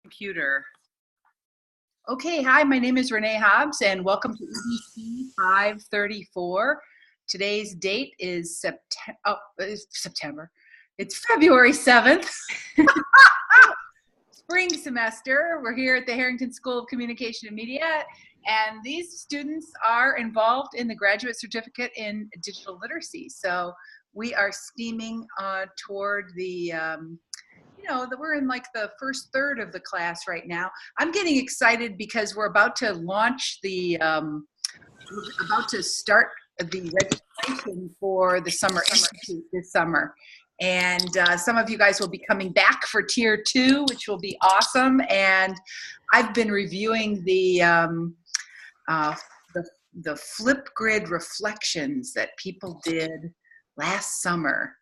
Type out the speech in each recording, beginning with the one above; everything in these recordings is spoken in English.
Computer. Okay, hi, my name is Renee Hobbs and welcome to EDC 534. Today's date is September. It's February 7th. Spring semester. We're here at the Harrington School of Communication and Media, and these students are involved in the graduate certificate in digital literacy. So we are steaming toward the we're in like the first third of the class right now. I'm getting excited because we're about to launch start the registration for the Summer Institute this summer. And some of you guys will be coming back for Tier 2, which will be awesome. And I've been reviewing the Flipgrid reflections that people did last summer.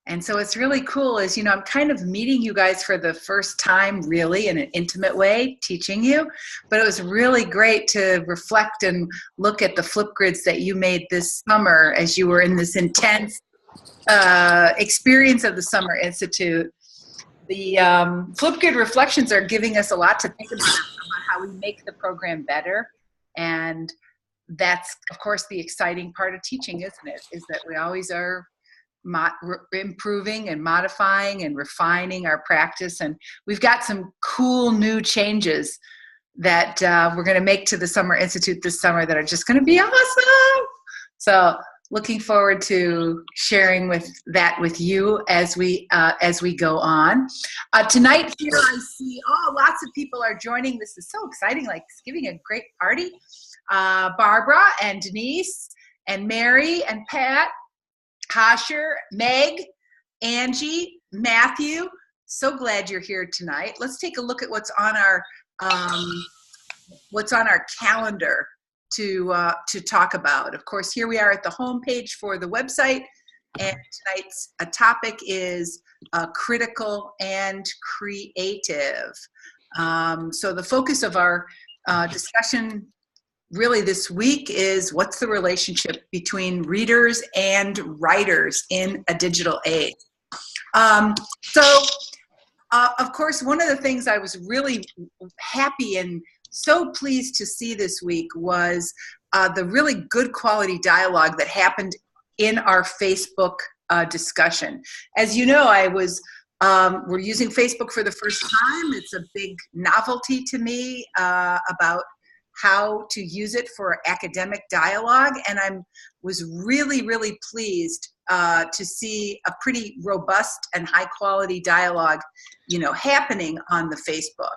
And so it's really cool is, I'm kind of meeting you guys for the first time, really, in an intimate way, teaching you. But it was really great to reflect and look at the Flipgrids that you made this summer as you were in this intense experience of the Summer Institute. The Flipgrid reflections are giving us a lot to think about how we make the program better. And that's, of course, the exciting part of teaching, isn't it? Is that we always are improving and modifying and refining our practice, and we've got some cool new changes that we're going to make to the Summer Institute this summer that are just going to be awesome. So looking forward to sharing with you as we go on. Tonight here I see lots of people are joining. This is so exciting, like it's giving a great party. Barbara and Denise and Mary and Pat, Kasher, Meg, Angie, Matthew, so glad you're here tonight. Let's take a look at what's on our calendar to talk about. Of course, here we are at the home page for the website, and tonight's topic is critical and creative. So the focus of our discussion really this week is what's the relationship between readers and writers in a digital age. Of course, one of the things I was really happy and so pleased to see this week was the really good quality dialogue that happened in our Facebook discussion. As you know, we're using Facebook for the first time. It's a big novelty to me about how to use it for academic dialogue, and I was really, really pleased to see a pretty robust and high quality dialogue, happening on the Facebook.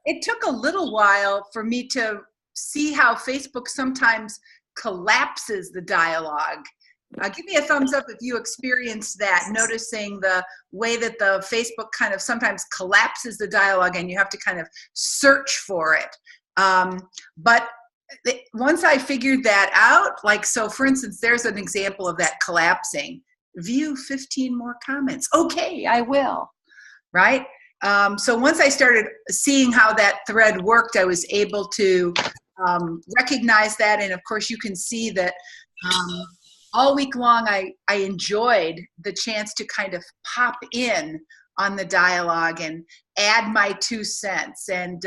It took a little while for me to see how Facebook sometimes collapses the dialogue. Give me a thumbs up if you experienced that, noticing the way that the Facebook kind of sometimes collapses the dialogue and you have to kind of search for it. But once I figured that out, so for instance, there's an example of that collapsing. View 15 more comments. Okay, I will, right? So once I started seeing how that thread worked, I was able to recognize that. And of course, you can see that all week long, I enjoyed the chance to kind of pop in on the dialogue and add my 2 cents. And,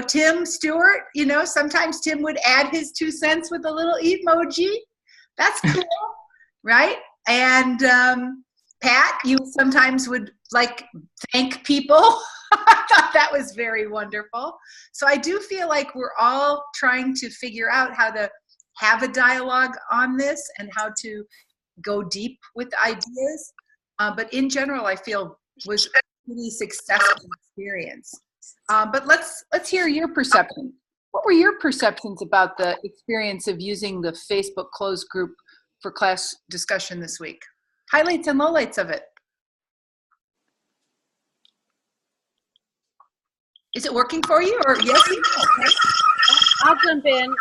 Tim Stewart, sometimes Tim would add his 2 cents with a little emoji. That's cool, right? And Pat, you sometimes would thank people. I thought that was very wonderful. So I do feel like we're all trying to figure out how to have a dialogue on this and how to go deep with ideas. But in general, I feel was a pretty successful experience. But let's hear your perception. What were your perceptions about the experience of using the Facebook closed group for class discussion this week? Highlights and lowlights of it. Is it working for you, or yes? I'll jump in.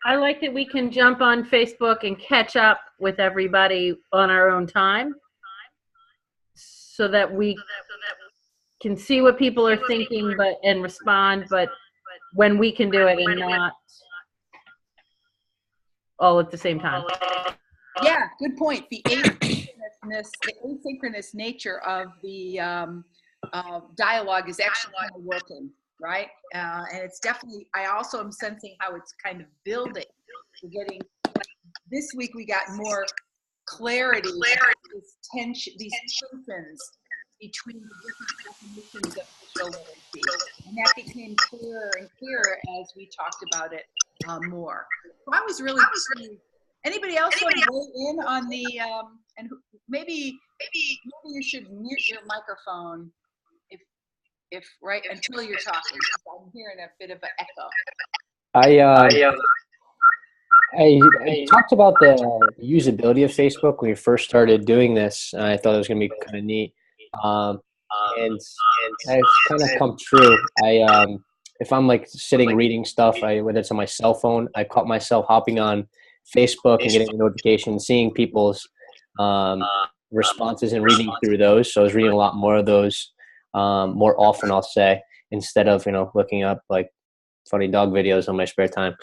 I like that we can jump on Facebook and catch up with everybody on our own time so that we can see what people are thinking and respond, but when we can do it and not all at the same time. Yeah, good point. The 8 minutes asynchronous nature of the dialogue is actually kind of working, right? And it's definitely, I also am sensing how it's kind of building. We're getting, this week we got more clarity, this tension, these tensions between the different definitions of digital literacy. And that became clearer and clearer as we talked about it more. So I was really pleased. Anybody else want to weigh in on the, and maybe you should mute your microphone if right until you're talking. I'm hearing a bit of an echo. I talked about the usability of Facebook when we first started doing this. I thought it was going to be kind of neat, and it's kind of come true. If I'm like sitting reading stuff, whether it's on my cell phone, I caught myself hopping on Facebook and getting a notification, seeing people's responses and reading through those. So I was reading a lot more of those more often, I'll say, instead of looking up like funny dog videos on my spare time.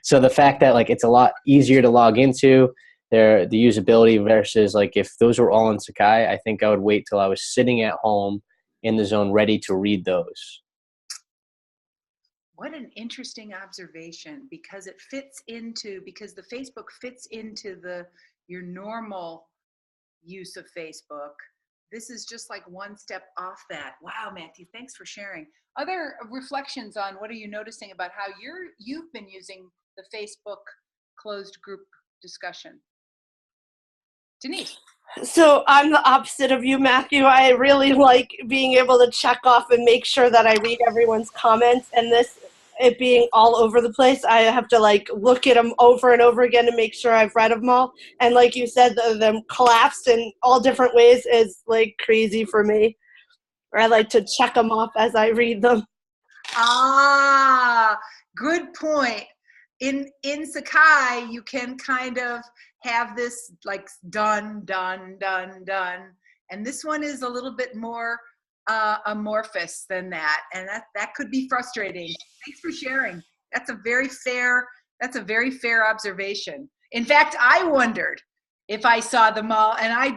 So the fact that like it's a lot easier to log into, the usability versus like if those were all in Sakai, I think I would wait till I was sitting at home in the zone ready to read those. What an interesting observation, because the Facebook fits into your normal use of Facebook. This is just like one step off that. Wow, Matthew, thanks for sharing. Other reflections on what are you noticing about how you've been using the Facebook closed group discussion? Denise. So I'm the opposite of you, Matthew. I really like being able to check off and make sure that I read everyone's comments, and it being all over the place, I have to like look at them over and over again to make sure I've read them all. And like you said, them collapsed in all different ways is like crazy for me. Or I like to check them off as I read them. Ah, good point. In Sakai, you can kind of have this like done, done, done, done. And this one is a little bit more amorphous than that. And that could be frustrating. Thanks for sharing. That's a very fair observation. In fact, I wondered if I saw them all, and I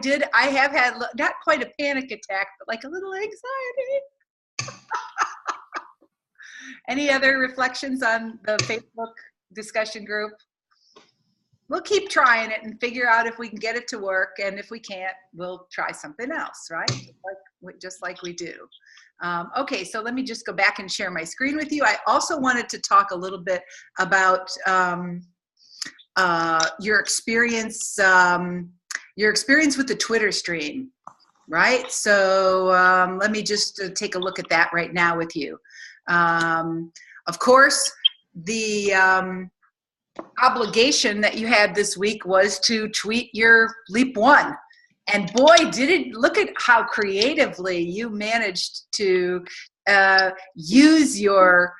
have had not quite a panic attack, but like a little anxiety. Any other reflections on the Facebook discussion group? We'll keep trying it and figure out if we can get it to work, and if we can't, we'll try something else, right? Just like we do. Okay, so let me just go back and share my screen with you. I also wanted to talk a little bit about your experience with the Twitter stream, right? So let me just take a look at that right now with you. Of course, the obligation that you had this week was to tweet your Leap 1. And boy, look at how creatively you managed to use your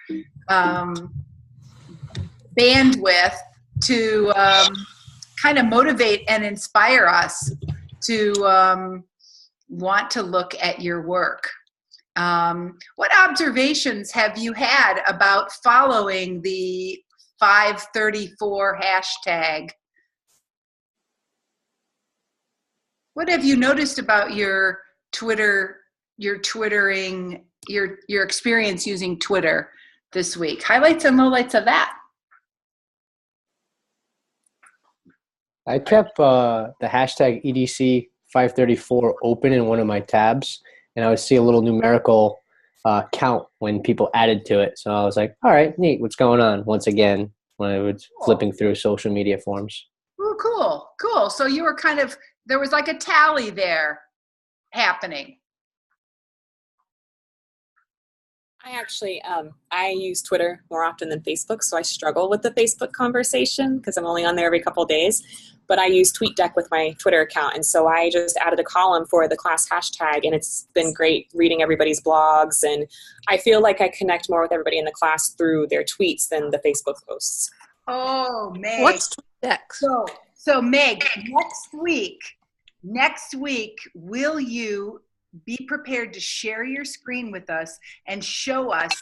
bandwidth to kind of motivate and inspire us to want to look at your work. What observations have you had about following the 534 hashtag? What have you noticed about your twittering, your experience using Twitter this week? Highlights and lowlights of that. I kept the hashtag EDC 534 open in one of my tabs, and I would see a little numerical count when people added to it. So I was like, all right, neat, what's going on? Once again, when I was flipping through social media forums. Oh, cool. So you were there was like a tally there happening. I actually, I use Twitter more often than Facebook, so I struggle with the Facebook conversation because I'm only on there every couple of days. But I use TweetDeck with my Twitter account, and so I just added a column for the class hashtag, and it's been great reading everybody's blogs, and I feel like I connect more with everybody in the class through their tweets than the Facebook posts. Oh, Meg. What's TweetDeck? So Meg, next week, will you be prepared to share your screen with us and show us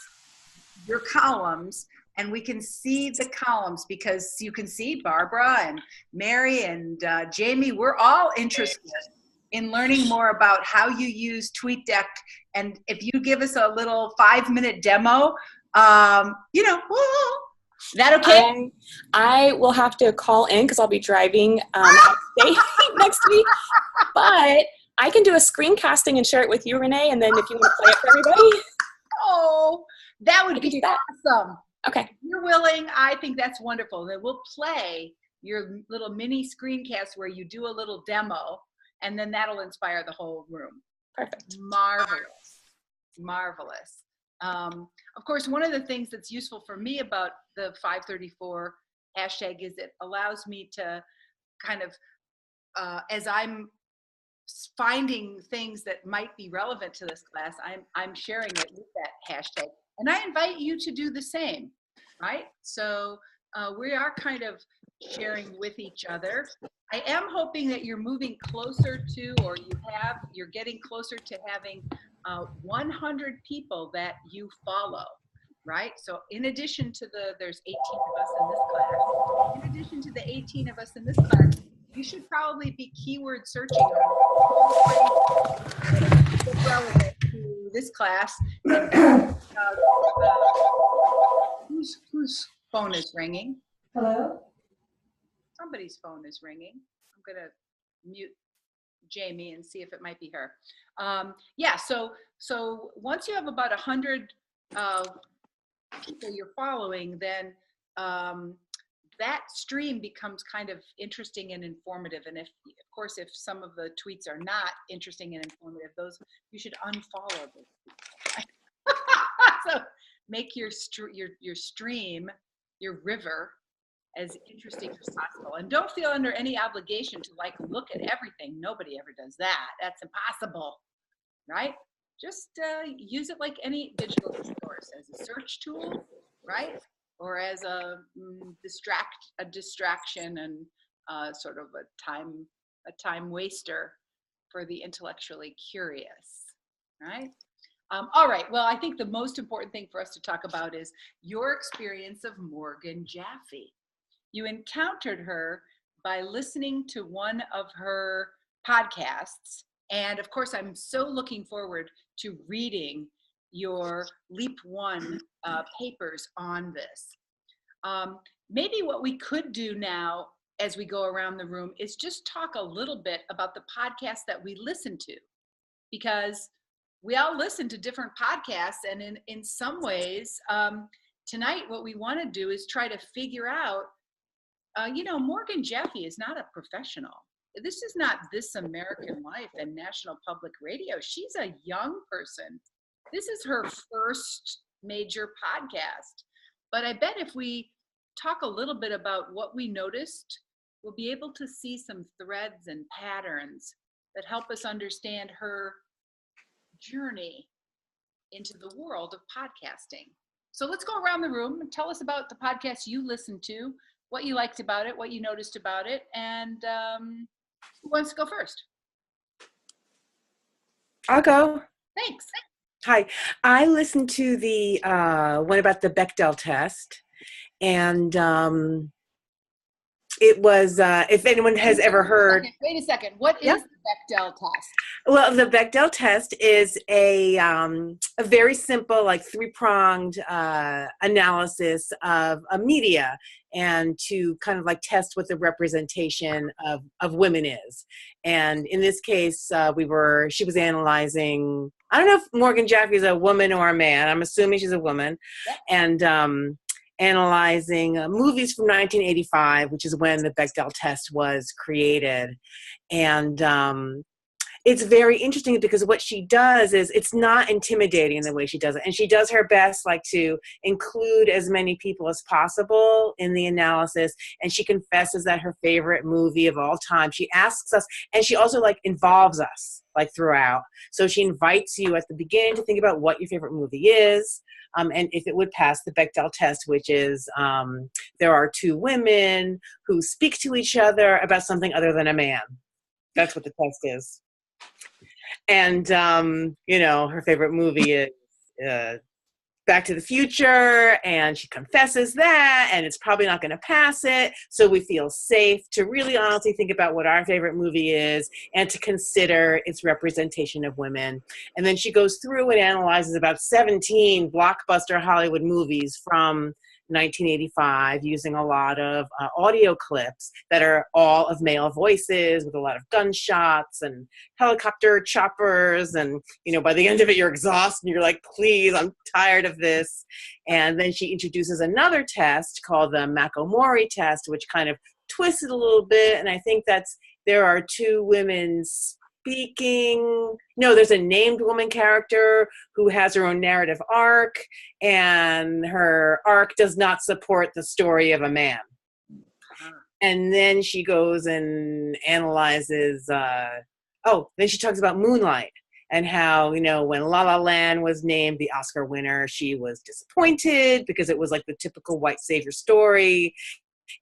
your columns and we can see the columns, because you can see Barbara and Mary and Jamie, we're all interested in learning more about how you use TweetDeck. And if you give us a little 5-minute demo, is that okay? I will have to call in because I'll be driving state next week. But I can do a screencasting and share it with you, Renee, and then if you want to play it for everybody. Oh, that would be awesome. Okay. If you're willing, I think that's wonderful. Then we'll play your little mini screencast where you do a little demo, and then that'll inspire the whole room. Perfect. Marvelous. Marvelous. Of course, one of the things that's useful for me about the 534 hashtag is it allows me to kind of, as I'm finding things that might be relevant to this class, I'm sharing it with that hashtag. And I invite you to do the same, right? So we are kind of sharing with each other. I am hoping that you're moving closer to, or you're getting closer to having 100 people that you follow, right? So in addition to there's 18 of us in this class, in addition to the 18 of us in this class, you should probably be keyword searching on relevant to this class. Whose phone is ringing? Hello? Somebody's phone is ringing. I'm going to mute Jamie and see if it might be her. Yeah, so once you have about 100 people you're following, then that stream becomes kind of interesting and informative. And of course, if some of the tweets are not interesting and informative, those you should unfollow them. So make your stream, your river, as interesting as possible. And don't feel under any obligation to look at everything. Nobody ever does that. That's impossible, right? Just use it like any digital resource, as a search tool, right? Or as a distraction and sort of a time waster for the intellectually curious, right? All right, well, I think the most important thing for us to talk about is your experience of Morgan Jaffe. You encountered her by listening to one of her podcasts. And of course, I'm so looking forward to reading your Leap One papers on this. Maybe what we could do now as we go around the room is just talk a little bit about the podcasts that we listen to, because we all listen to different podcasts. And in some ways, tonight, what we want to do is try to figure out, Morgan Jaffe is not a professional. This is not This American Life and National Public Radio. She's a young person. This is her first major podcast. But I bet if we talk a little bit about what we noticed, we'll be able to see some threads and patterns that help us understand her journey into the world of podcasting. So let's go around the room and tell us about the podcast you listened to, what you liked about it, what you noticed about it, and who wants to go first? I'll go. Thanks. Hi. I listened to the one about the Bechdel test, and it was, if anyone has ever heard. Wait a second. What is the Bechdel test? Well, the Bechdel test is a very simple, three-pronged analysis of a media, and to kind of test what the representation of women is. And in this case, she was analyzing, I don't know if Morgan Jaffe is a woman or a man. I'm assuming she's a woman. Yep. And analyzing movies from 1985, which is when the Bechdel test was created. And it's very interesting because what she does is it's not intimidating in the way she does it. And she does her best to include as many people as possible in the analysis. And she confesses that her favorite movie of all time. She asks us, and she also involves us throughout. So she invites you at the beginning to think about what your favorite movie is. And if it would pass the Bechdel test, which is there are two women who speak to each other about something other than a man. That's what the test is. And, her favorite movie is Back to the Future, and she confesses that, and it's probably not going to pass it. So we feel safe to really honestly think about what our favorite movie is and to consider its representation of women. And then she goes through and analyzes about 17 blockbuster Hollywood movies from 1985 using a lot of audio clips that are all of male voices with a lot of gunshots and helicopter choppers, and by the end of it you're exhausted and you're like, please, I'm tired of this. And then she introduces another test called the Makomori test, which kind of twists it a little bit, and I think there are two women speaking. No, there's a named woman character who has her own narrative arc, and her arc does not support the story of a man. And then she goes and analyzes, then she talks about Moonlight and how, when La La Land was named the Oscar winner, she was disappointed because it was like the typical white savior story,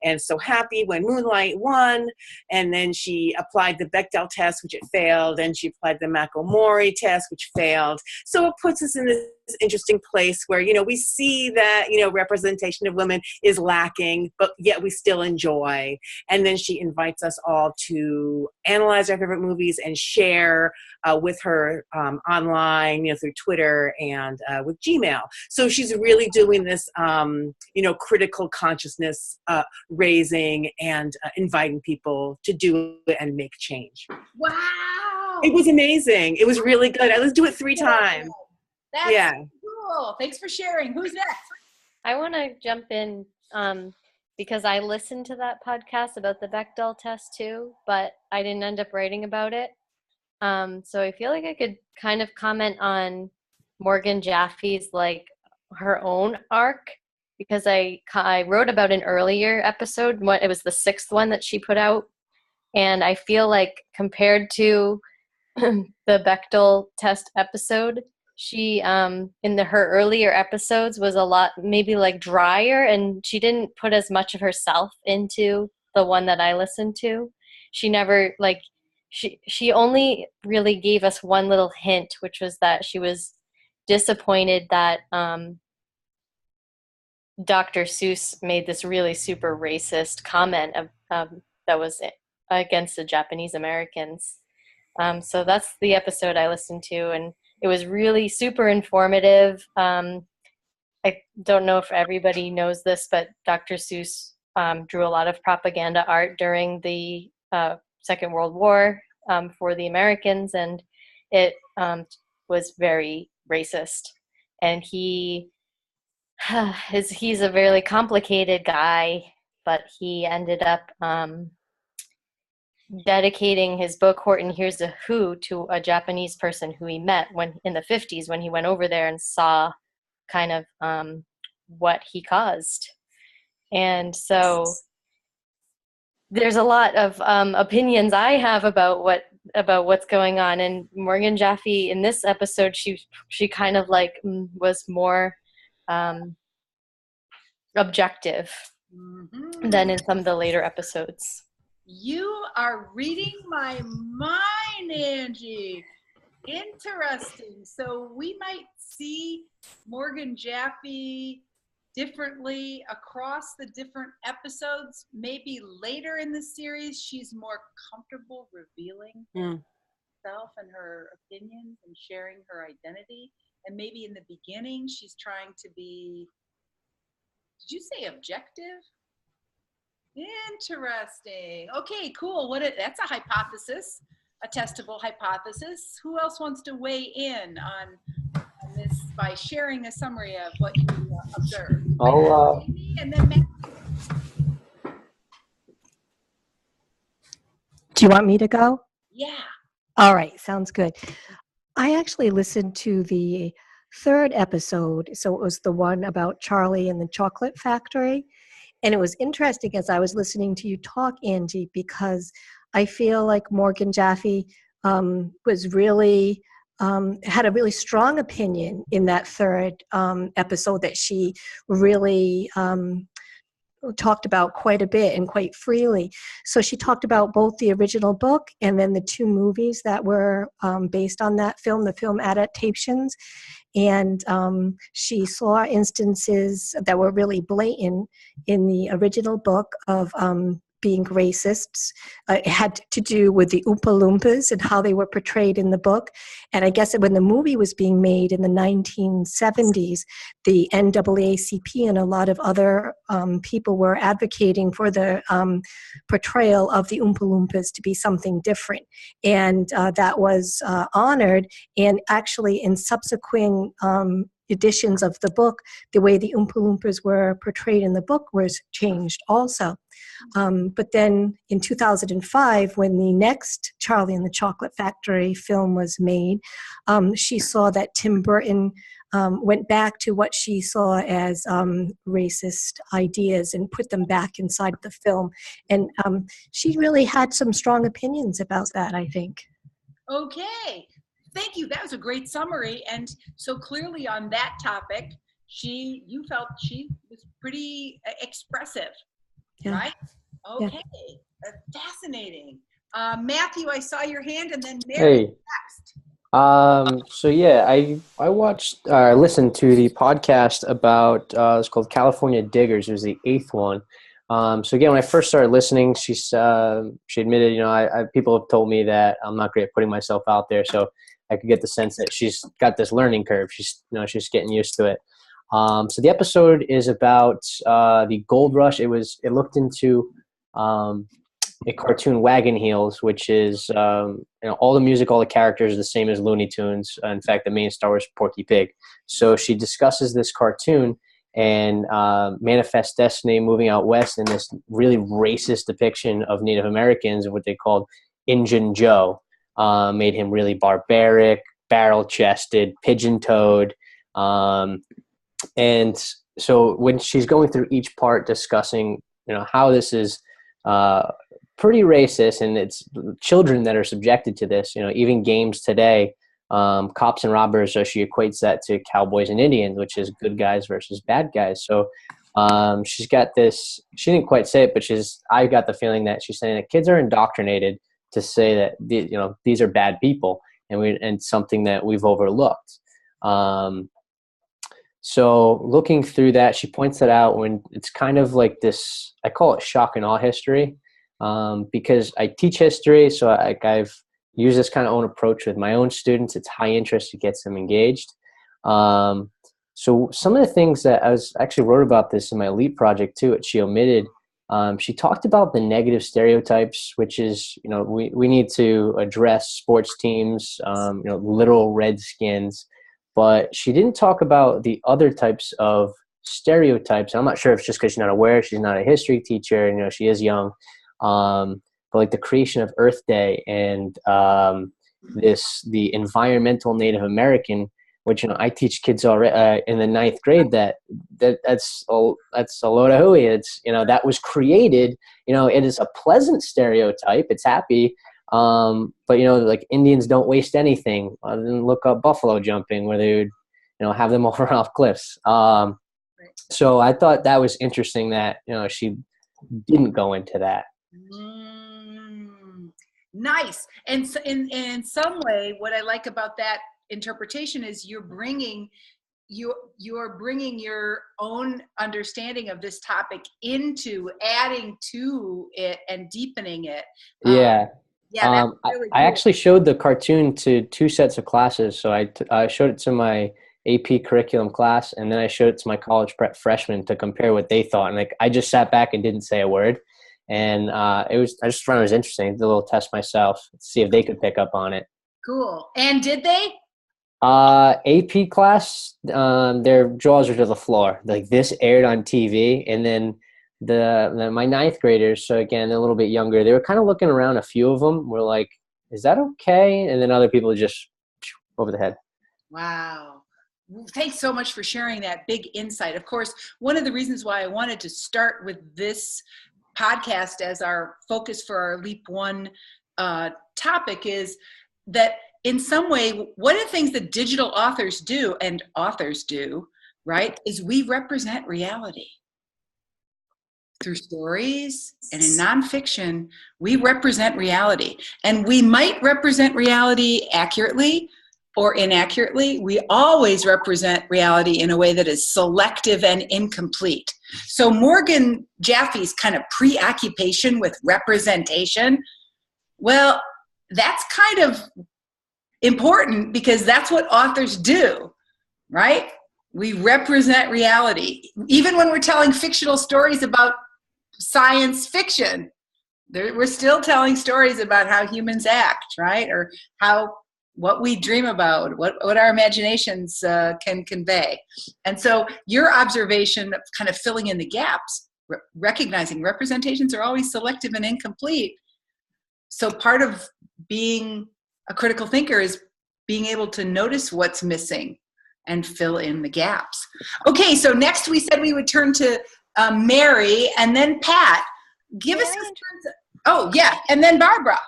and so happy when Moonlight won. And then she applied the Bechdel test, which it failed, and she applied the Makomori test, which failed. So it puts us in this interesting place where, we see that, representation of women is lacking, but yet we still enjoy. And then she invites us all to analyze our favorite movies and share with her online, through Twitter and with Gmail. So she's really doing this, critical consciousness raising and inviting people to do it and make change. Wow. It was amazing. It was really good. Let's do it 3 times. That's cool. Thanks for sharing. Who's next? I want to jump in because I listened to that podcast about the Bechdel test too, but I didn't end up writing about it. So I feel like I could kind of comment on Morgan Jaffe's, her own arc, because I wrote about an earlier episode. It was the 6th one that she put out. And I feel like compared to the Bechdel test episode, she, her earlier episodes was a lot maybe drier, and she didn't put as much of herself into the one that I listened to. She never, she only really gave us one little hint, which was that she was disappointed that Dr. Seuss made this really super racist comment that was against the Japanese Americans. So that's the episode I listened to, and it was really super informative. I don't know if everybody knows this, but Dr. Seuss drew a lot of propaganda art during the Second World War for the Americans, and it was very racist. And he's a very complicated guy, but he ended up dedicating his book Horton Hears a Who to a Japanese person who he met when in the 50s when he went over there and saw kind of what he caused. And so there's a lot of opinions I have about what's going on. And Morgan Jaffe in this episode, she kind of was more objective than in some of the later episodes. You are reading my mind, Angie. Interesting. So we might see Morgan Jaffe differently across the different episodes. Maybe later in the series, she's more comfortable revealing herself and her opinions and sharing her identity. And maybe in the beginning, she's trying to be, did you say objective? Interesting. Okay, cool. That's a hypothesis, a testable hypothesis. Who else wants to weigh in on this by sharing a summary of what you observed? And then Matt. Do you want me to go? Yeah. All right, sounds good. I actually listened to the 3rd episode, so it was the one about Charlie and the chocolate factory. And it was interesting as I was listening to you talk, Angie, because I feel like Morgan Jaffe was really, had a really strong opinion in that 3rd episode, that she really talked about quite a bit and quite freely. So she talked about both the original book and then the two movies that were based on that film, the film adaptations. And she saw instances that were really blatant in the original book of being racists. It had to do with the Oompa Loompas and how they were portrayed in the book. And I guess when the movie was being made in the 1970s, the NAACP and a lot of other people were advocating for the portrayal of the Oompa Loompas to be something different. And that was honored. And actually in subsequent editions of the book, the way the Oompa Loompas were portrayed in the book was changed also. But then in 2005, when the next Charlie and the Chocolate Factory film was made, she saw that Tim Burton went back to what she saw as racist ideas and put them back inside the film. And she really had some strong opinions about that, I think. Okay. Thank you. That was a great summary. And so clearly on that topic, you felt she was pretty expressive, right? Okay. Fascinating. Matthew, I saw your hand, and then Mary next. So yeah, I watched, listened to the podcast about, it's called California Diggers. It was the 8th one. So again, when I first started listening, she admitted, people have told me that I'm not great at putting myself out there. So I could get the sense that she's got this learning curve. She's getting used to it. So the episode is about the gold rush. It looked into a cartoon, Wagon Heels, which is all the music, all the characters are the same as Looney Tunes. In fact, the main star was Porky Pig. So she discusses this cartoon and Manifest Destiny moving out west in this really racist depiction of Native Americans of what they called Injun Joe. Made him really barbaric, barrel-chested, pigeon-toed. And so when she's going through each part discussing, how this is pretty racist, and it's children that are subjected to this, even games today, cops and robbers, so she equates that to cowboys and Indians, which is good guys versus bad guys. So she's got this, she didn't quite say it, but I got the feeling that she's saying that kids are indoctrinated to say that these are bad people, and something that we've overlooked. So looking through that, she points that out when it's kind of like this, I call it shock and awe history, because I teach history. So I've used this kind of own approach with my own students. It's high interest. It gets them engaged. So some of the things that I actually wrote about this in my elite project too, which she omitted. She talked about the negative stereotypes, which is, we need to address sports teams, literal Redskins, but she didn't talk about the other types of stereotypes. I'm not sure if it's just because she's not aware, she's not a history teacher, she is young, but like the creation of Earth Day and the environmental Native American, which I teach kids already in the 9th grade that's a load of hooey. It's that was created. It is a pleasant stereotype. It's happy, but like Indians don't waste anything. I didn't look up buffalo jumping where they would have them all run off cliffs. So I thought that was interesting that she didn't go into that. Nice. And so in some way, what I like about that interpretation is you're bringing your own understanding of this topic into adding to it and deepening it. That's really cool. I actually showed the cartoon to 2 sets of classes. So I showed it to my AP curriculum class, and then I showed it to my college prep freshmen to compare what they thought. And I just sat back and didn't say a word. And I just found it was interesting. Did a little test myself to see if they could pick up on it. Cool. And did they? AP class, their jaws are to the floor. Like, this aired on TV, and then my 9th graders, so again, they're a little bit younger, they were kind of looking around. A few of them were like, is that okay? And then other people just over the head. Wow. Thanks so much for sharing that big insight. Of course, one of the reasons why I wanted to start with this podcast as our focus for our Leap One topic is that in some way, one of the things that digital authors do, and authors do, right, is we represent reality. through stories and in nonfiction, we represent reality. And we might represent reality accurately or inaccurately. We always represent reality in a way that is selective and incomplete. So Morgan Jaffe's kind of preoccupation with representation, well, that's kind of important because that's what authors do, right? We represent reality. Even when we're telling fictional stories about science fiction, we're still telling stories about how humans act, right? Or what we dream about, what our imaginations can convey. And so your observation of kind of filling in the gaps, recognizing representations are always selective and incomplete. So part of being a critical thinker is being able to notice what's missing and fill in the gaps. Okay, so next we said we would turn to Mary and then Pat. Give us a sense of, oh yeah, and then Barbara.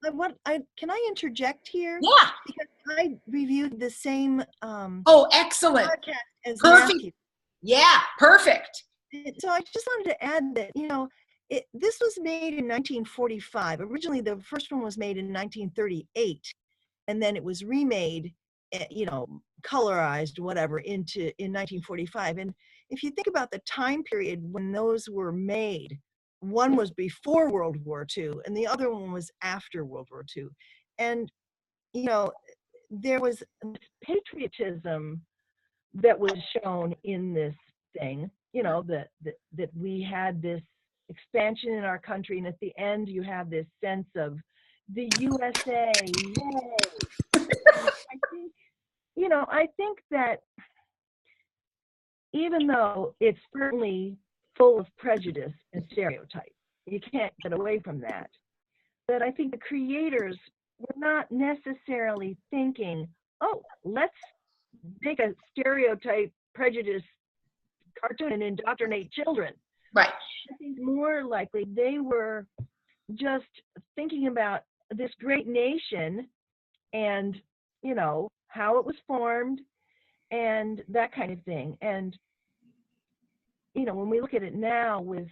Can I interject here? Yeah. Because I reviewed the same oh, excellent. podcast as Perfect. Matthew. Yeah, perfect. So I just wanted to add that, this was made in 1945. Originally, the first one was made in 1938, and then it was remade, colorized, whatever, in 1945. And if you think about the time period when those were made, one was before World War II, and the other one was after World War II. And, there was patriotism that was shown in this thing, that we had this expansion in our country, and at the end you have this sense of the USA, yay. I think that even though it's certainly full of prejudice and stereotype, you can't get away from that, but I think the creators were not necessarily thinking, oh, let's make a stereotype, prejudice cartoon and indoctrinate children. Right. I think more likely they were just thinking about this great nation and, how it was formed and that kind of thing. And, when we look at it now with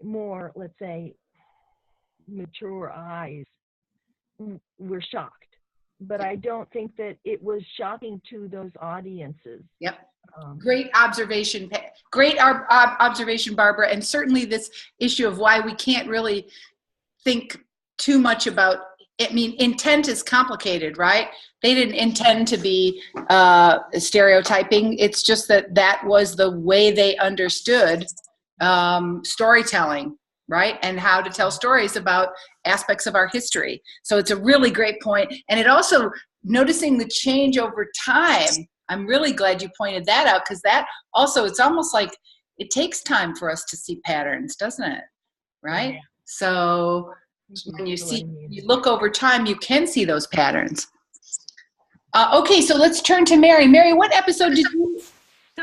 more, let's say, mature eyes, we're shocked. But I don't think that it was shocking to those audiences. Yep. Great observation. Great observation, Barbara. And certainly this issue of why we can't really think too much about, intent is complicated, right? They didn't intend to be stereotyping. It's just that was the way they understood storytelling, right? And how to tell stories about aspects of our history. So it's a really great point. And it also, noticing the change over time, I'm really glad you pointed that out, because that also, it's almost like it takes time for us to see patterns, doesn't it? Right? Yeah. So when you look over time, you can see those patterns. Okay, so let's turn to Mary. Mary, what episode did you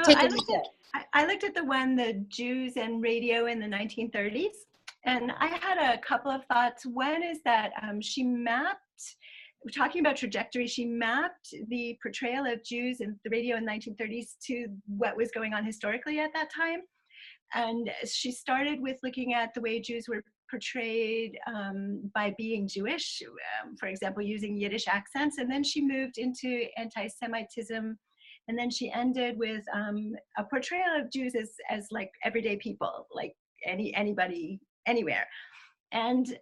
take a look at? I looked at the one, the Jews and radio in the 1930s, and I had a couple of thoughts. One is that she mapped, we're talking about trajectory, she mapped the portrayal of Jews in the radio in the 1930s to what was going on historically at that time. And she started with looking at the way Jews were portrayed by being Jewish, for example, using Yiddish accents. And then she moved into anti-Semitism. And then she ended with a portrayal of Jews as like everyday people, like anybody, anywhere. And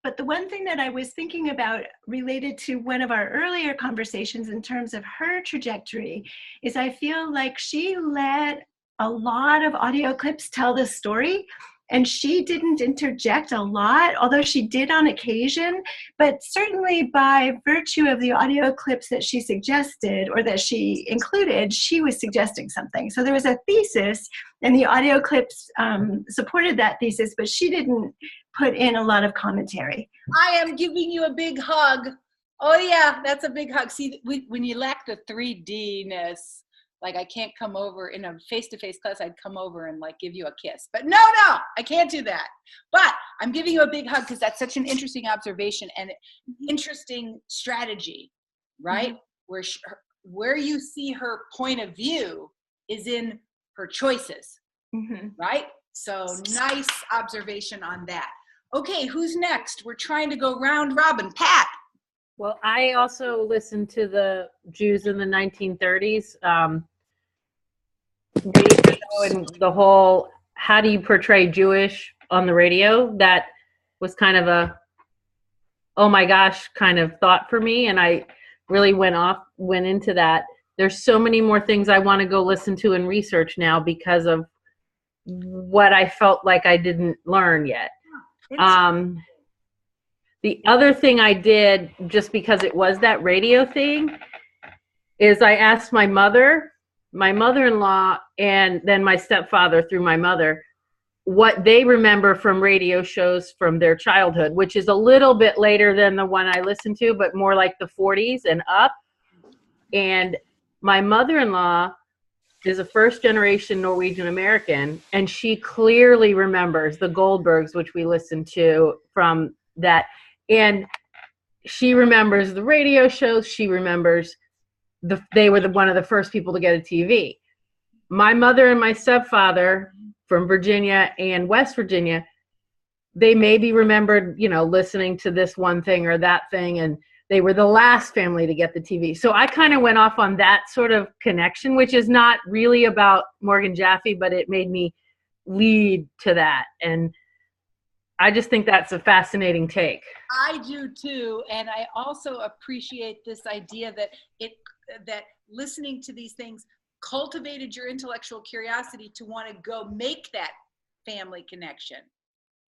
but the one thing that I was thinking about related to one of our earlier conversations in terms of her trajectory is I feel like she let a lot of audio clips tell the story, and she didn't interject a lot, although she did on occasion, but certainly by virtue of the audio clips that she suggested or that she included, she was suggesting something. So there was a thesis, and the audio clips supported that thesis, but she didn't put in a lot of commentary. I am giving you a big hug. Oh yeah, that's a big hug. See, when you lack the 3D-ness, like I can't come over in a face-to-face class, I'd come over and like give you a kiss. But no, I can't do that. But I'm giving you a big hug because that's such an interesting observation and interesting strategy, right? Mm-hmm. Where you see her point of view is in her choices, mm-hmm. right? So nice observation on that. Okay, who's next? We're trying to go round robin. Pat. Well, I also listened to the Jews in the 1930s radio and the whole how do you portray Jewish on the radio. That was kind of a, oh my gosh, kind of thought for me. And I really went into that. There's so many more things I want to go listen to and research now because of what I felt like I didn't learn yet. The other thing I did, just because it was that radio thing, is I asked my mother, my mother-in-law, and then my stepfather through my mother, what they remember from radio shows from their childhood, which is a little bit later than the one I listened to, but more like the 40s and up. And my mother-in-law is a first-generation Norwegian American, and she clearly remembers the Goldbergs, which we listened to from that. And she remembers the radio shows. She remembers they were one of the first people to get a TV. My mother and my stepfather from Virginia and West Virginia, they maybe remembered, listening to this one thing or that thing, and they were the last family to get the TV. So I kind of went off on that sort of connection, which is not really about Morgan Jaffe, but it made me lead to that. And I just think that's a fascinating take. I do too, and I also appreciate this idea that listening to these things cultivated your intellectual curiosity to want to go make that family connection,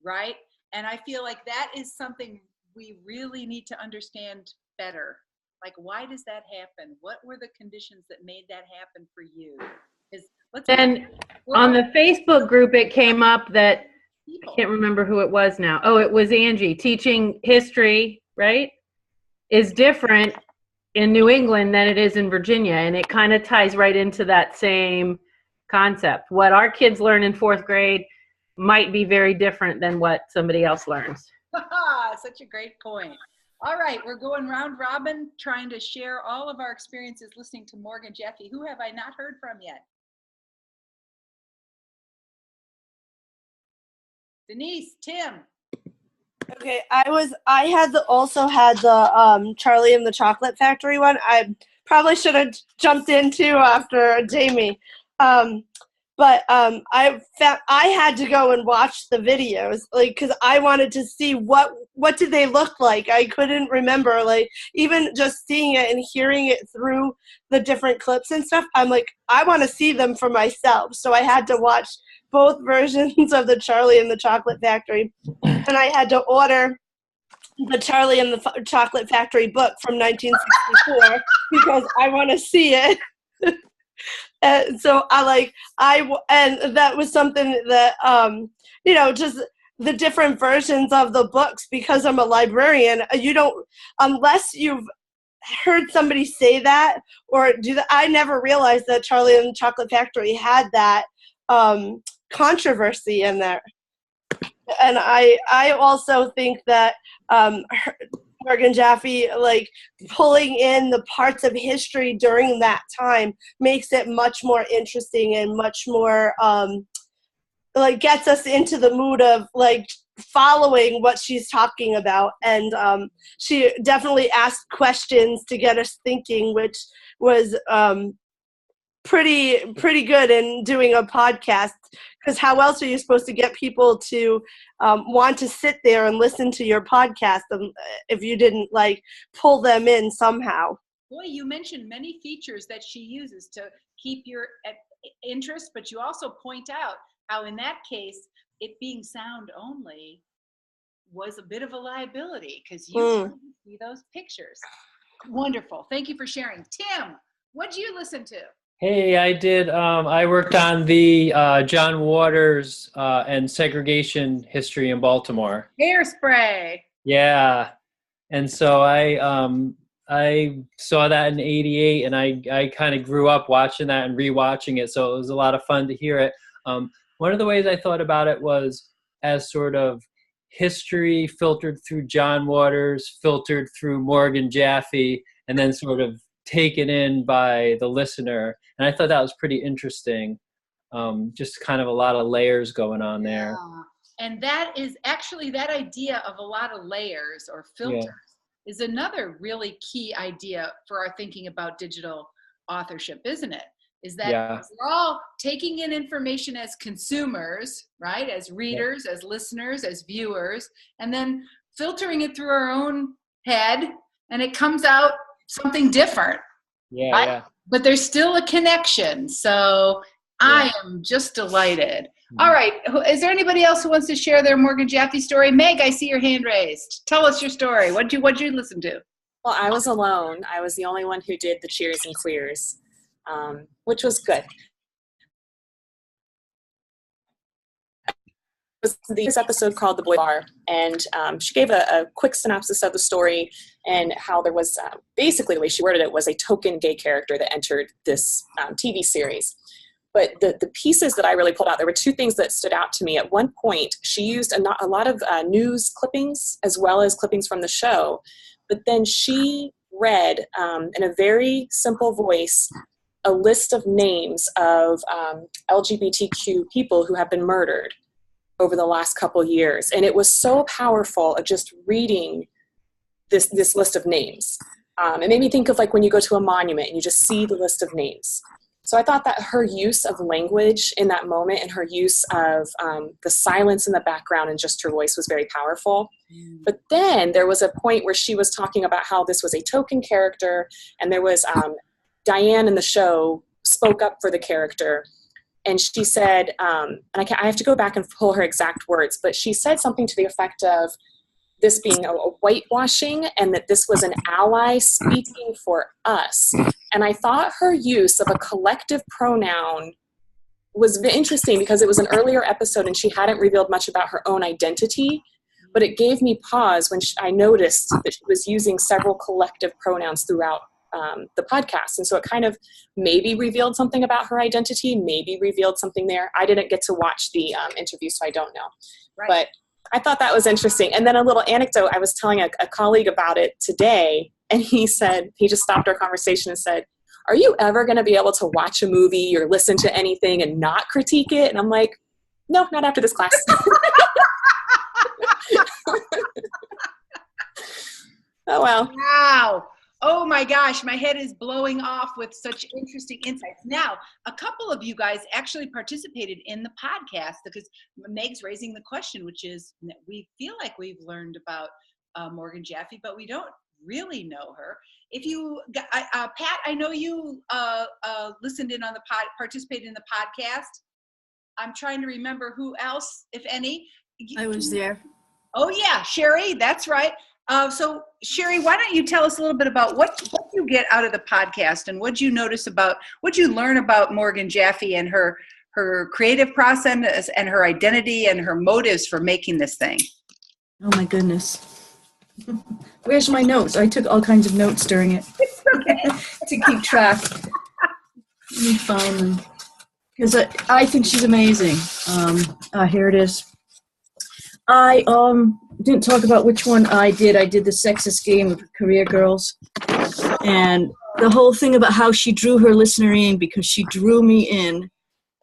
right? And I feel like that is something we really need to understand better. Like, why does that happen? What were the conditions that made that happen for you? And on the Facebook group, it came up that I can't remember who it was now. Oh, it was Angie. Teaching history, right, is different in New England than it is in Virginia. And it kind of ties right into that same concept. What our kids learn in 4th grade might be very different than what somebody else learns. Such a great point. All right, we're going round robin, trying to share all of our experiences listening to Morgan Jaffe. Who have I not heard from yet? Denise, Tim. Okay, I also had the Charlie and the Chocolate Factory one. I probably should have jumped into after Jamie. But I had to go and watch the videos, because I wanted to see what did they look like. I couldn't remember, even just seeing it and hearing it through the different clips and stuff. I'm like, I want to see them for myself. So I had to watch both versions of the Charlie and the Chocolate Factory, and I had to order the Charlie and the Chocolate Factory book from 1964 because I want to see it. And so and that was something that, just the different versions of the books, because I'm a librarian, unless you've heard somebody say that or do that, I never realized that Charlie and the Chocolate Factory had that controversy in there. And I also think that Morgan Jaffe, pulling in the parts of history during that time makes it much more interesting and much more, gets us into the mood of, following what she's talking about. And she definitely asked questions to get us thinking, which was pretty good in doing a podcast, because how else are you supposed to get people to want to sit there and listen to your podcast if you didn't pull them in somehow? Boy, you mentioned many features that she uses to keep your interest, but you also point out how in that case, it being sound only was a bit of a liability because you couldn't see those pictures. Wonderful. Thank you for sharing. Tim, what did you listen to? Hey, I did. I worked on the John Waters and segregation history in Baltimore. Hairspray. Yeah, and so I saw that in '88, and I kind of grew up watching that and rewatching it. So it was a lot of fun to hear it. One of the ways I thought about it was as sort of history filtered through John Waters, filtered through Morgan Jaffe, and then sort of taken in by the listener. And I thought that was pretty interesting. just kind of a lot of layers going on there. And that is actually, that idea of a lot of layers or filters is another really key idea for our thinking about digital authorship, isn't it? Is that we're all taking in information as consumers, right? As readers, as listeners, as viewers, and then filtering it through our own head, and it comes out something different. Right? But there's still a connection. So I am just delighted. All right. Is there anybody else who wants to share their Morgan Jaffe story? Meg, I see your hand raised. Tell us your story. What'd you listen to? Well, I was alone. I was the only one who did the cheers and clears, which was good. This episode called The Boy Bar, and she gave a quick synopsis of the story and how there was basically the way she worded it was a token gay character that entered this TV series. But the pieces that I really pulled out, there were two things that stood out to me. At one point, she used a lot of news clippings as well as clippings from the show, but then she read in a very simple voice a list of names of LGBTQ people who have been murdered over the last couple years. And it was so powerful of just reading this list of names. It made me think of like when you go to a monument and you just see the list of names. So I thought that her use of language in that moment and her use of the silence in the background and just her voice was very powerful. But then there was a point where she was talking about how this was a token character, and there was Diane in the show spoke up for the character. And she said, and I have to go back and pull her exact words, but she said something to the effect of this being a whitewashing and that this was an ally speaking for us. And I thought her use of a collective pronoun was interesting because it was an earlier episode and she hadn't revealed much about her own identity, but it gave me pause when I noticed that she was using several collective pronouns throughout the podcast. And so it kind of maybe revealed something about her identity, maybe revealed something there. I didn't get to watch the interview, so I don't know. Right. But I thought that was interesting. And then a little anecdote, I was telling a colleague about it today, and he said, he just stopped our conversation and said, "Are you ever going to be able to watch a movie or listen to anything and not critique it?" And I'm like, no, not after this class. Oh, well. Wow. Oh my gosh, my head is blowing off with such interesting insights. Now, a couple of you guys actually participated in the podcast because Meg's raising the question, which is we feel like we've learned about Morgan Jaffe, but we don't really know her. If you, Pat, I know you listened in on the participated in the podcast. I'm trying to remember who else, if any. I was there. Oh yeah, Sherry, that's right. So Sherry, why don't you tell us a little bit about what you get out of the podcast and what you notice about, what you learn about Morgan Jaffe and her creative process and her identity and her motives for making this thing. Oh my goodness. Where's my notes? I took all kinds of notes during it. It's okay. To keep track. Let me find them. Because I think she's amazing. Here it is. I didn't talk about which one I did. I did the sexist game of career girls. And the whole thing about how she drew her listener in, because she drew me in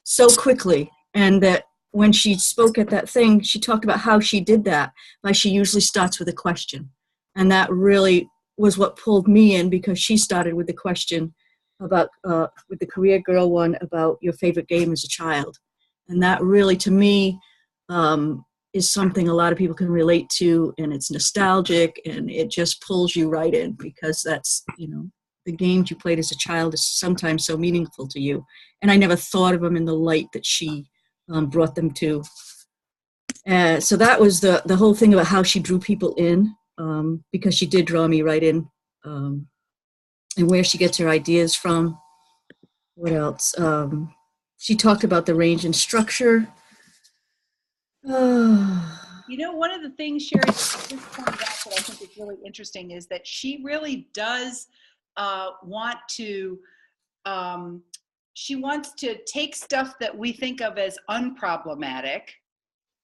so quickly. And that when she spoke at that thing, she talked about how she did that. Like she usually starts with a question. And that really was what pulled me in, because she started with the question about, with the career girl one, about your favorite game as a child. And that really, to me, is something a lot of people can relate to, and it's nostalgic, and it just pulls you right in, because that's, you know, the games you played as a child is sometimes so meaningful to you. And I never thought of them in the light that she brought them to. So that was the whole thing about how she drew people in, because she did draw me right in, and where she gets her ideas from. What else? She talked about the range and structure. You know, one of the things Sherry just pointed out that I think is really interesting is that she really does want to, she wants to take stuff that we think of as unproblematic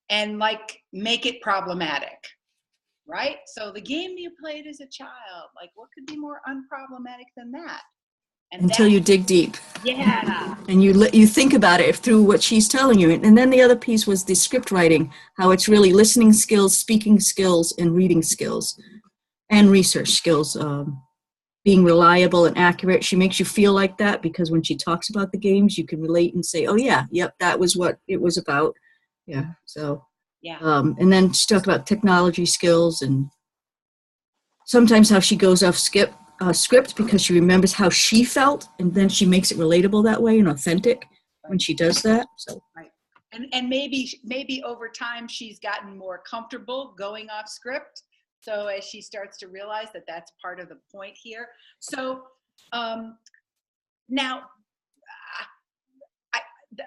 and like make it problematic, right? So the game you played as a child, like what could be more unproblematic than that? And until you dig deep. Yeah. And you think about it through what she's telling you. And then the other piece was the script writing, how it's really listening skills, speaking skills, and reading skills, and research skills. Being reliable and accurate. She makes you feel like that because when she talks about the games, you can relate and say, oh yeah, yep, that was what it was about. Yeah, so. Yeah. And then she talked about technology skills and sometimes how she goes off script because she remembers how she felt and then she makes it relatable that way and authentic when she does that. So. Right. And maybe over time she's gotten more comfortable going off script. So as she starts to realize that that's part of the point here. So now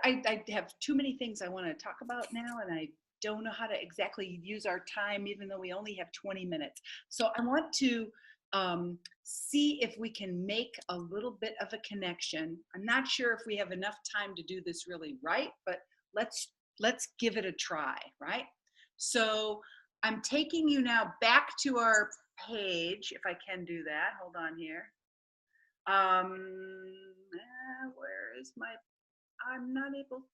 I have too many things I want to talk about now, and I don't know how to exactly use our time, even though we only have 20 minutes. So I want to see if we can make a little bit of a connection. I'm not sure if we have enough time to do this really right, but let's give it a try, right? So I'm taking you now back to our page, if I can do that. Hold on here. Where is my, I'm not able,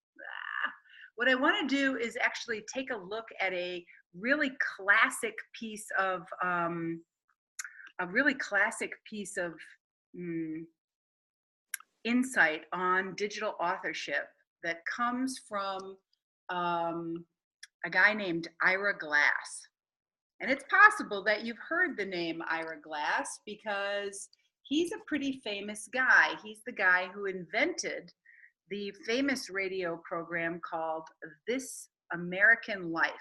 What I want to do is actually take a look at a really classic piece of, insight on digital authorship that comes from a guy named Ira Glass. And it's possible that you've heard the name Ira Glass because he's a pretty famous guy. He's the guy who invented the famous radio program called This American Life.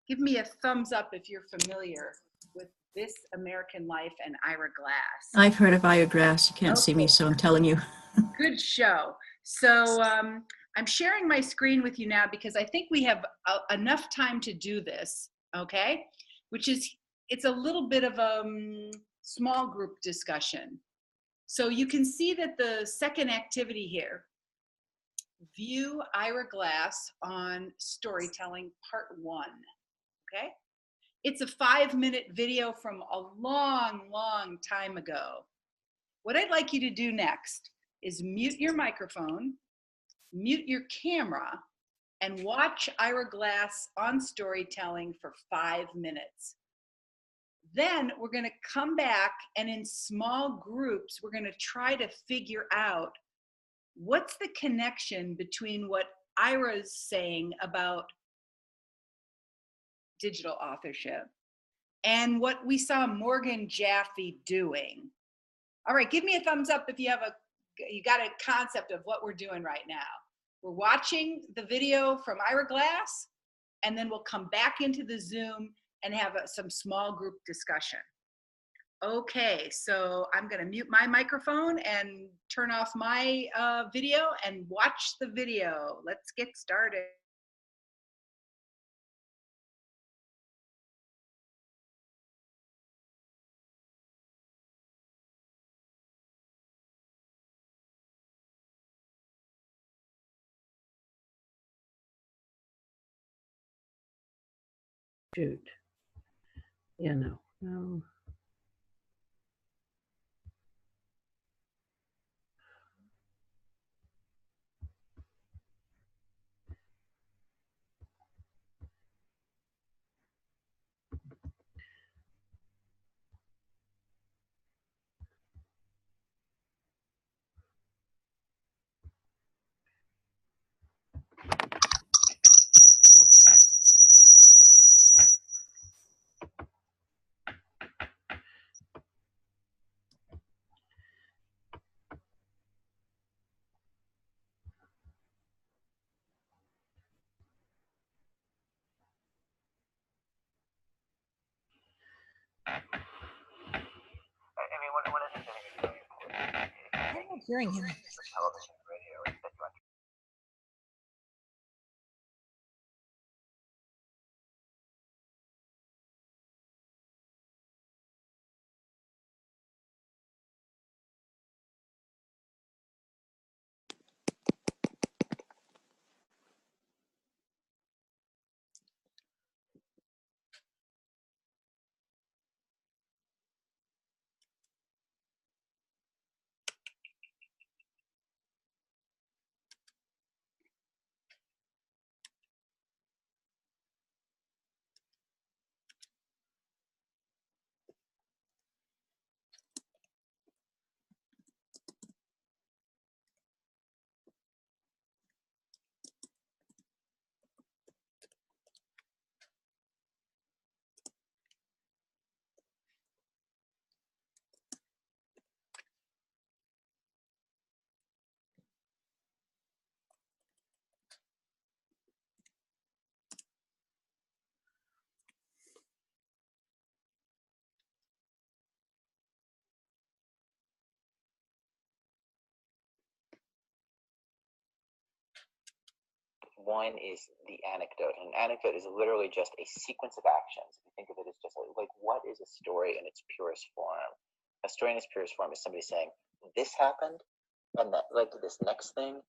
Give me a thumbs up if you're familiar with This American Life and Ira Glass. I've heard of Ira Glass. You can't see me, so I'm telling you. Good show. So I'm sharing my screen with you now because I think we have enough time to do this, okay? Which is, it's a little bit of a small group discussion. So you can see that the second activity here, view Ira Glass on storytelling part 1, okay? It's a 5-minute video from a long time ago. What I'd like you to do next is mute your microphone, mute your camera, and watch Ira Glass on storytelling for 5 minutes. Then we're going to come back and in small groups, we're going to try to figure out what's the connection between what Ira's saying about digital authorship and what we saw Morgan Jaffe doing. All right, give me a thumbs up if you got a concept of what we're doing right now. We're watching the video from Ira Glass, and then we'll come back into the Zoom and have some small group discussion. Okay, so I'm gonna mute my microphone and turn off my video and watch the video. Let's get started. Shoot. Yeah, no. I'm not hearing him. One is the anecdote. And an anecdote is literally just a sequence of actions. If you think of it as just like what is a story in its purest form? A story in its purest form is somebody saying, this happened, and that led to this next thing.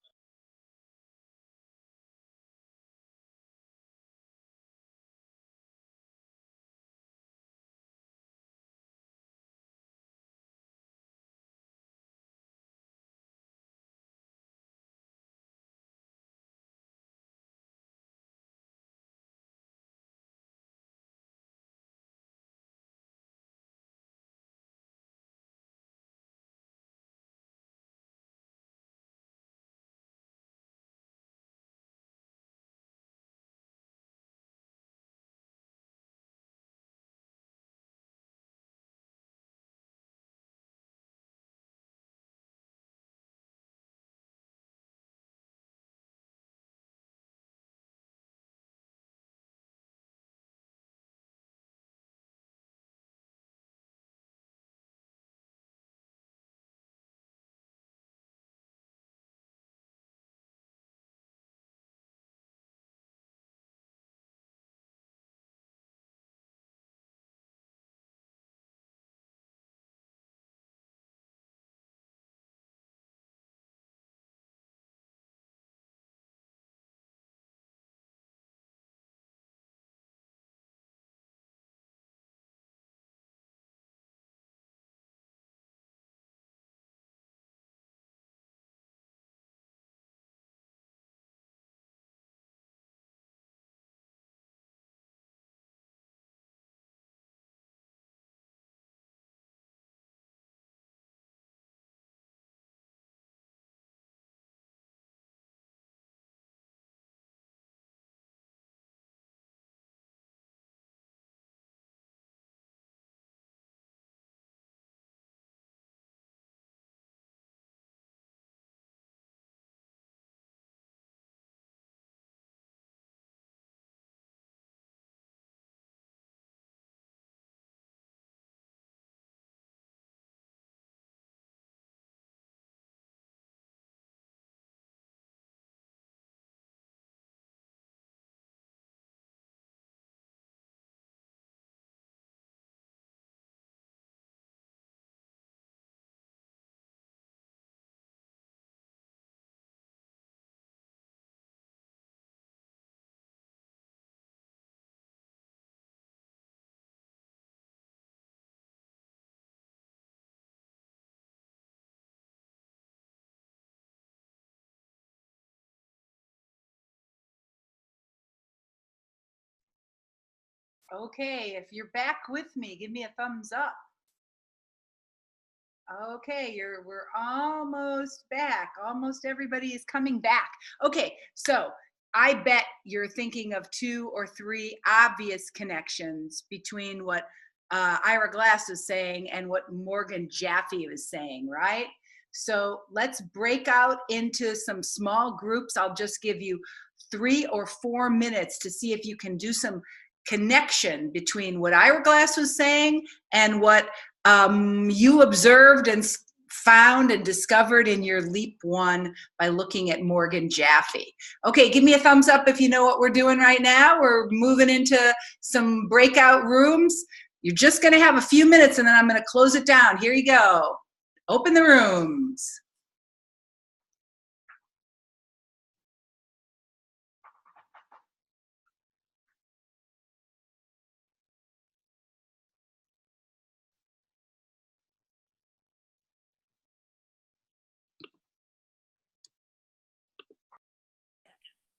Okay, if you're back with me, give me a thumbs up. Okay, we're almost back. Almost everybody is coming back. Okay, so I bet you're thinking of 2 or 3 obvious connections between what Ira Glass is saying and what Morgan Jaffe was saying, right? So let's break out into some small groups. I'll just give you 3 or 4 minutes to see if you can do some connection between what Ira Glass was saying and what you observed and found and discovered in your Leap 1 by looking at Morgan Jaffe. Okay, give me a thumbs up if you know what we're doing right now. We're moving into some breakout rooms. You're just going to have a few minutes and then I'm going to close it down. Here you go. Open the rooms.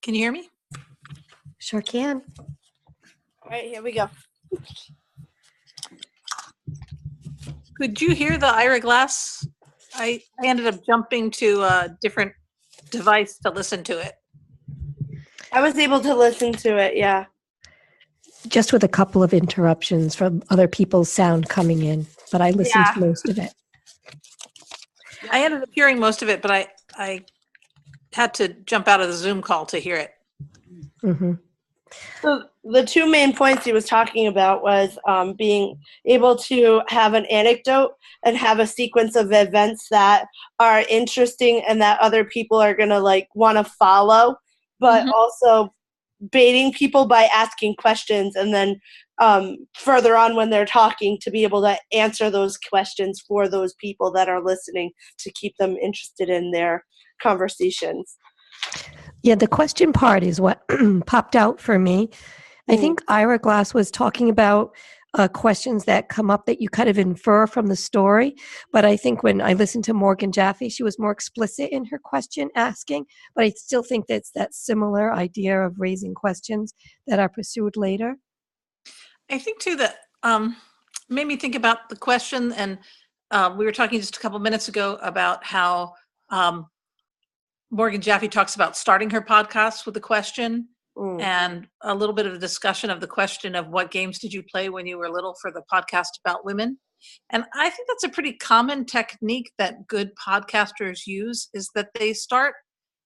Can you hear me? Sure can. All right, here we go. Could you hear the Ira Glass? I ended up jumping to a different device to listen to it. I was able to listen to it, yeah. Just with a couple of interruptions from other people's sound coming in, but I listened to most of it. I ended up hearing most of it, but I had to jump out of the Zoom call to hear it. Mm-hmm. So the 2 main points he was talking about was being able to have an anecdote and have a sequence of events that are interesting and that other people are going to like want to follow. but Mm-hmm. also baiting people by asking questions, and then further on when they're talking to be able to answer those questions for those people that are listening to keep them interested in their conversations. Yeah, the question part is what popped out for me. I think Ira Glass was talking about questions that come up that you kind of infer from the story. But I think when I listened to Morgan Jaffe, she was more explicit in her question asking. But I still think that's that similar idea of raising questions that are pursued later. I think too that made me think about the question, and we were talking just a couple minutes ago about how Morgan Jaffe talks about starting her podcast with a question, and a little bit of a discussion of the question of what games did you play when you were little for the podcast about women. And I think that's a pretty common technique that good podcasters use, is that they start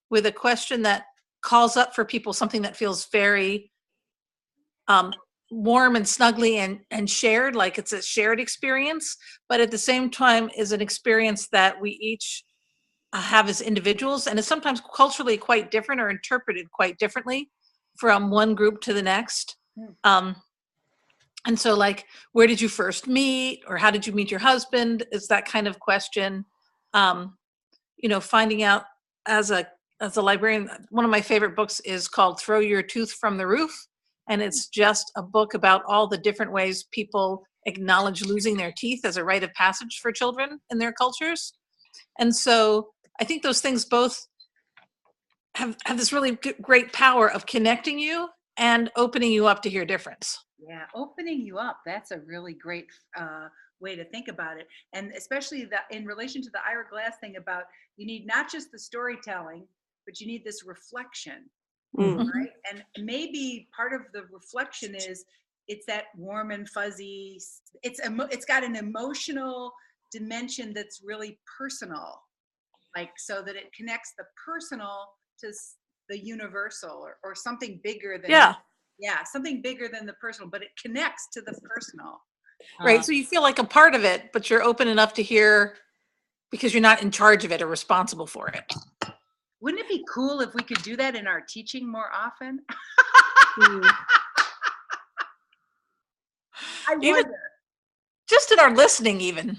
with a question that calls up for people something that feels very warm and snuggly and shared, like it's a shared experience, but at the same time is an experience that we each have as individuals, and is sometimes culturally quite different or interpreted quite differently from one group to the next. And so, like, where did you first meet, or how did you meet your husband, is that kind of question. Finding out as a librarian, one of my favorite books is called Throw Your Tooth from the Roof, and it's just a book about all the different ways people acknowledge losing their teeth as a rite of passage for children in their cultures. And so I think those things both have this really great power of connecting you and opening you up to hear difference. Yeah, opening you up. That's a really great way to think about it. And especially in relation to the Ira Glass thing about, you need not just the storytelling, but you need this reflection, right? And maybe part of the reflection is it's that warm and fuzzy, it's got an emotional dimension that's really personal, like, so that it connects the personal to the universal, or something bigger than something bigger than the personal, but it connects to the personal. Right. So you feel like a part of it, but you're open enough to hear because you're not in charge of it or responsible for it. Wouldn't it be cool if we could do that in our teaching more often? I wonder. Just in our listening, even.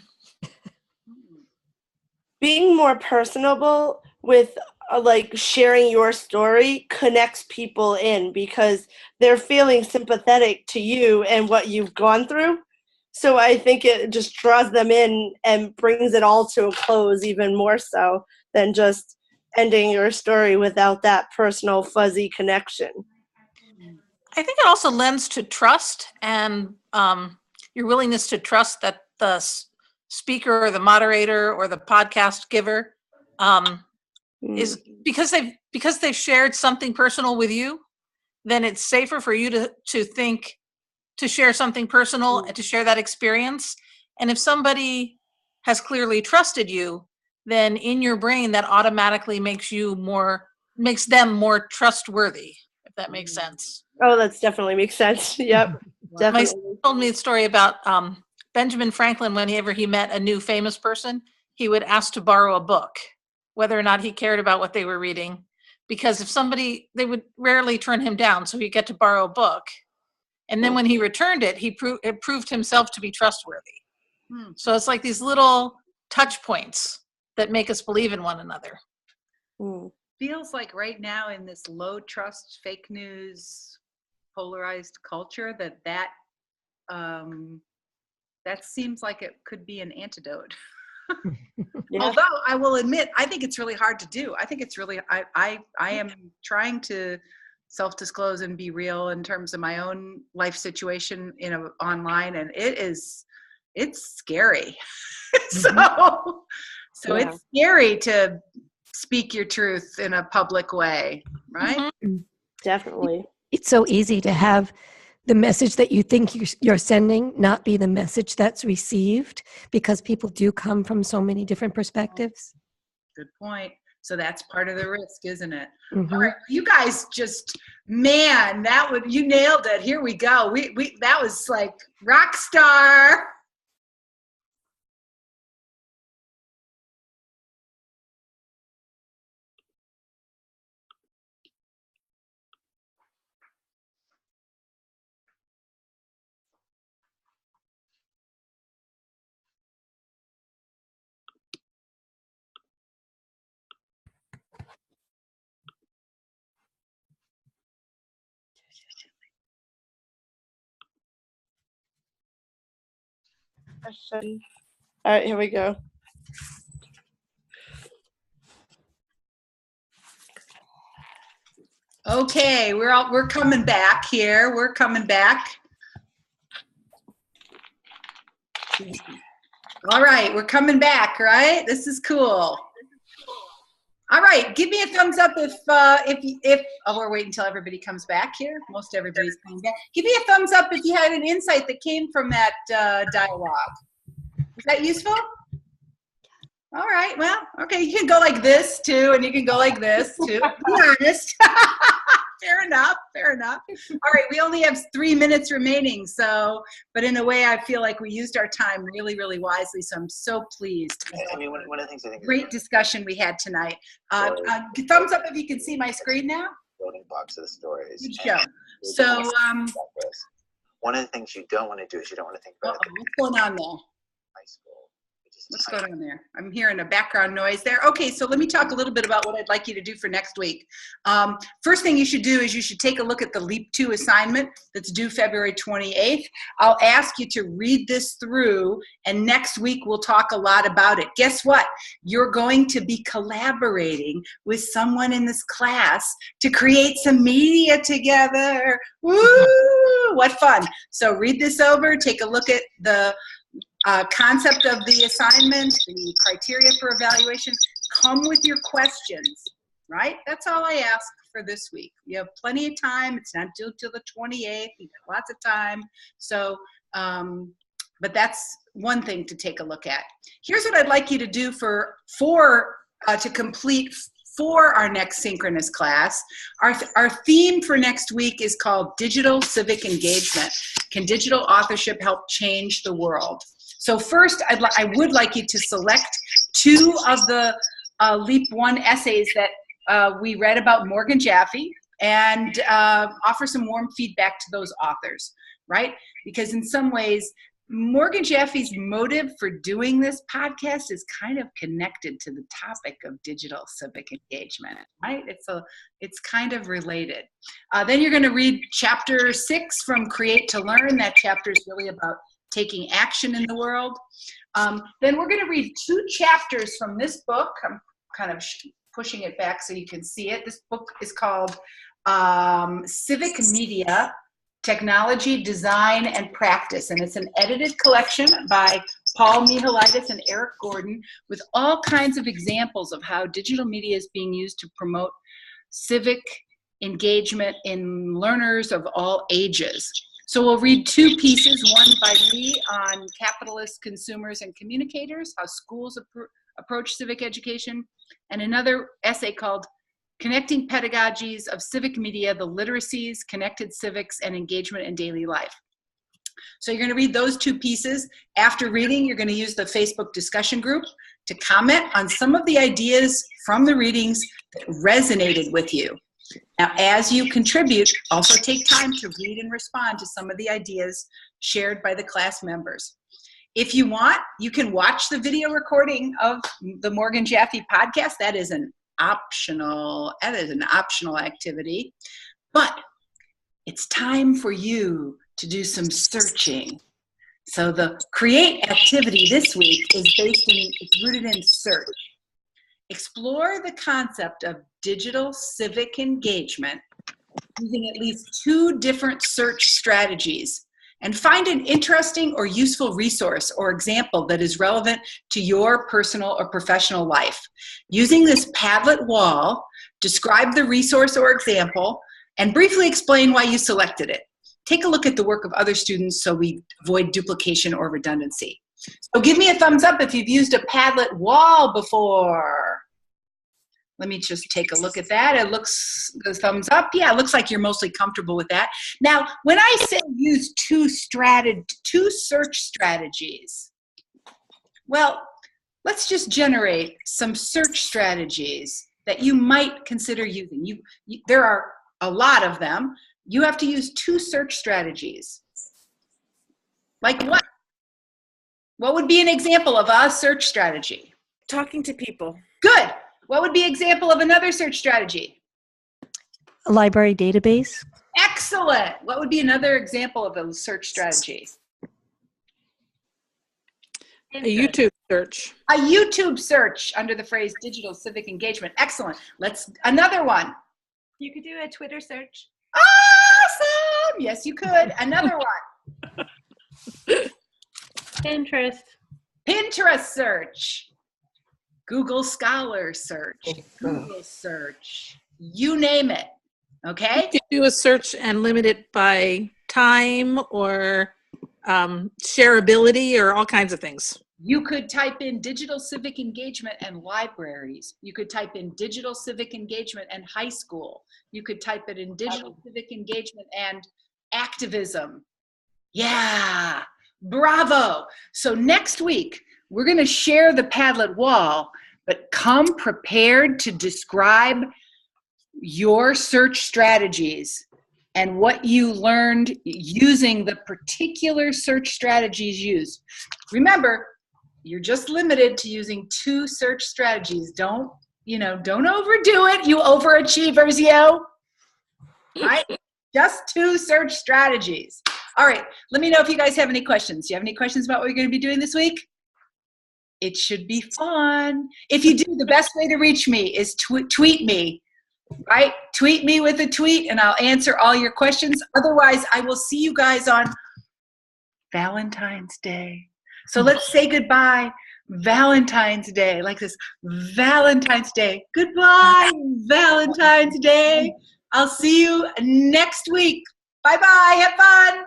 Being more personable with like sharing your story connects people in, because they're feeling sympathetic to you and what you've gone through. So I think it just draws them in and brings it all to a close, even more so than just ending your story without that personal fuzzy connection. I think it also lends to trust, and your willingness to trust that the speaker or the moderator or the podcast giver is because they've shared something personal with you. Then it's safer for you to share something personal and to share that experience. And if somebody has clearly trusted you, then in your brain that automatically makes them more trustworthy, if that makes sense. Oh, that's definitely makes sense. Yep. Definitely. My son told me a story about Benjamin Franklin. Whenever he met a new famous person, he would ask to borrow a book, whether or not he cared about what they were reading, because they would rarely turn him down, so he'd get to borrow a book. And then when he returned it, it proved himself to be trustworthy. So it's like these little touch points that make us believe in one another. Feels like right now in this low trust, fake news, polarized culture, that seems like it could be an antidote. Yeah. Although I will admit, I think it's really hard to do. I think it's really, I am trying to self-disclose and be real in terms of my own life situation online, and it's scary. So it's scary to speak your truth in a public way, right? Definitely. It's so easy to have the message that you think you're sending not be the message that's received, because people do come from so many different perspectives. Good point. So that's part of the risk, isn't it? All right, you guys man, you nailed it. Here we go. That was like rock star. Question. All right, here we go. Okay, we're coming back here. We're coming back. All right, we're coming back, right? This is cool. All right, give me a thumbs up if oh, we're waiting until everybody comes back here. Most everybody's coming back. Give me a thumbs up if you had an insight that came from that dialogue. Was that useful? All right, well, okay, you can go like this too, and you can go like this too. Be honest. Fair enough, fair enough. All right, we only have 3 minutes remaining, so, but in a way I feel like we used our time really, really wisely, so I'm so pleased. I mean, one of the things I think Great discussion we had tonight. Thumbs up if you can see my screen now. Building blocks of the stories. Good show. So, one of the things you don't want to do is you don't want to think about what's going on there? high school. What's going on there? I'm hearing a background noise there. Okay, so let me talk a little bit about what I'd like you to do for next week. First thing you should do is you should take a look at the LEAP 2 assignment that's due February 28th. I'll ask you to read this through, and next week we'll talk a lot about it. Guess what? You're going to be collaborating with someone in this class to create some media together. Woo! What fun. So read this over, take a look at the concept of the assignment, the criteria for evaluation. Come with your questions, right? That's all I ask for this week. You have plenty of time. It's not due till the 28th. You got lots of time. So, but that's one thing to take a look at. Here's what I'd like you to do to complete for our next synchronous class. Our theme for next week is called Digital Civic Engagement. Can digital authorship help change the world? So first, I would like you to select 2 of the LEAP 1 essays that we read about Morgan Jaffe and offer some warm feedback to those authors, right? Because in some ways, Morgan Jaffe's motive for doing this podcast is kind of connected to the topic of digital civic engagement, right? It's kind of related. Then you're going to read chapter 6 from Create to Learn. That chapter is really about taking action in the world. Then we're going to read 2 chapters from this book. I'm kind of pushing it back so you can see it. This book is called Civic Media, Technology, Design, and Practice. And it's an edited collection by Paul Mihalaitis and Eric Gordon with all kinds of examples of how digital media is being used to promote civic engagement in learners of all ages. So we'll read 2 pieces, one by me on capitalist consumers and communicators, how schools approach civic education, and another essay called Connecting Pedagogies of Civic Media, the Literacies, Connected Civics, and Engagement in Daily Life. So you're going to read those 2 pieces. After reading, you're going to use the Facebook discussion group to comment on some of the ideas from the readings that resonated with you. Now, as you contribute, also take time to read and respond to some of the ideas shared by the class members. If you want, you can watch the video recording of the Morgan Jaffe podcast. That is an optional activity. But it's time for you to do some searching. So the create activity this week is it's rooted in search. Explore the concept of digital civic engagement using at least 2 different search strategies and find an interesting or useful resource or example that is relevant to your personal or professional life. Using this Padlet wall, describe the resource or example and briefly explain why you selected it. Take a look at the work of other students so we avoid duplication or redundancy. So give me a thumbs up if you've used a Padlet wall before. Let me just take a look at that. It looks, the thumbs up. Yeah, it looks like you're mostly comfortable with that. Now, when I say use 2 search strategies, well, let's just generate some search strategies that you might consider using. There are a lot of them. You have to use 2 search strategies. Like what? What would be an example of a search strategy? Talking to people. Good. What would be an example of another search strategy? A library database. Excellent. What would be another example of a search strategy? A YouTube search. A YouTube search under the phrase digital civic engagement. Excellent. Another one. You could do a Twitter search. Awesome. Yes, you could. Another one. Pinterest. Pinterest search. Google Scholar search. Google search. You name it. Okay? You could do a search and limit it by time or shareability or all kinds of things. You could type in digital civic engagement and libraries. You could type in digital civic engagement and high school. You could type it in digital civic engagement and activism. Yeah, bravo. So next week, we're going to share the Padlet wall, but come prepared to describe your search strategies and what you learned using the particular search strategies used. Remember, you're just limited to using 2 search strategies. Don't overdo it, you overachievers, yo. Right? Just 2 search strategies. All right, let me know if you guys have any questions. Do you have any questions about what you're going to be doing this week? It should be fun. If you do, the best way to reach me is tweet me, right? Tweet me with a tweet and I'll answer all your questions. Otherwise, I will see you guys on Valentine's Day. So let's say goodbye. Valentine's Day, like this. Valentine's Day. Goodbye, Valentine's Day. I'll see you next week. Bye-bye. Have fun.